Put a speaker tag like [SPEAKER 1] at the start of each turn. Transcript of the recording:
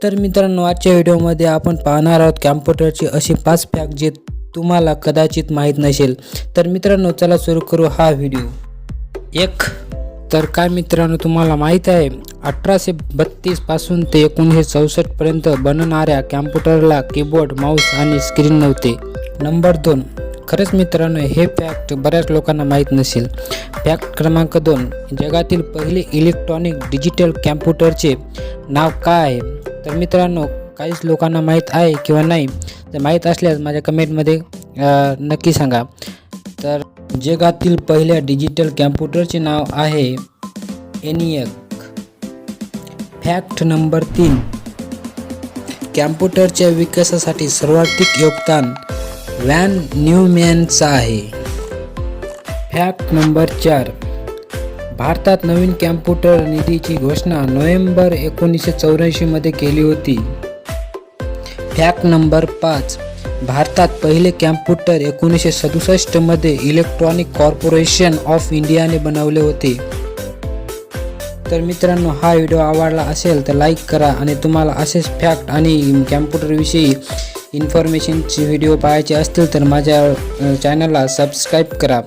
[SPEAKER 1] तर मित्रांनो, आजच्या व्हिडिओमध्ये आपण पाहणार आहोत कॅम्प्युटरचे असे 5 फॅक्ट जे तुम्हाला कदाचित माहीत नसेल। तर मित्रांनो, चला सुरू करू हा व्हिडिओ। 1 तर काय मित्रांनो, तुम्हाला माहीत आहे 1832 पासून ते 1964 पर्यंत बनणाऱ्या कॅम्प्युटरला कीबोर्ड, माऊस आणि स्क्रीन नव्हते। नंबर 2, खरंच मित्रांनो, हे फॅक्ट बऱ्याच लोकांना माहीत नसेल। फॅक्ट क्रमांक 2, जगातील पहिले इलेक्ट्रॉनिक डिजिटल कॅम्प्युटरचे नाव काय आहे? तर मित्रांनो, काहीच लोकांना माहीत आहे किंवा नाही, तर माहीत असल्यास माझ्या कमेंटमध्ये नक्की सांगा। तर जगातील पहिल्या डिजिटल कॅम्प्युटरचे नाव आहे ENIAC। फॅक्ट नंबर 3, कॅम्प्युटरच्या विकासासाठी सर्वाधिक योगदान व्हॅन न्यूमॅनचा आहे। फॅक्ट नंबर 4, भारतात नवीन कॅम्प्युटर निधीची घोषणा नोव्हेंबर 1984 मध्ये केली होती। फॅक्ट नंबर 5, भारतात पहिले कॅम्प्युटर 1967 मध्ये इलेक्ट्रॉनिक कॉर्पोरेशन ऑफ इंडियाने बनवले होते। तर मित्रांनो, हा व्हिडिओ आवडला असेल तर लाईक करा आणि तुम्हाला असेच फॅक्ट आणि कॅम्प्युटरविषयी इन्फॉर्मेशनचे व्हिडिओ पाहायचे असतील तर माझ्या चॅनलला सबस्क्राईब करा।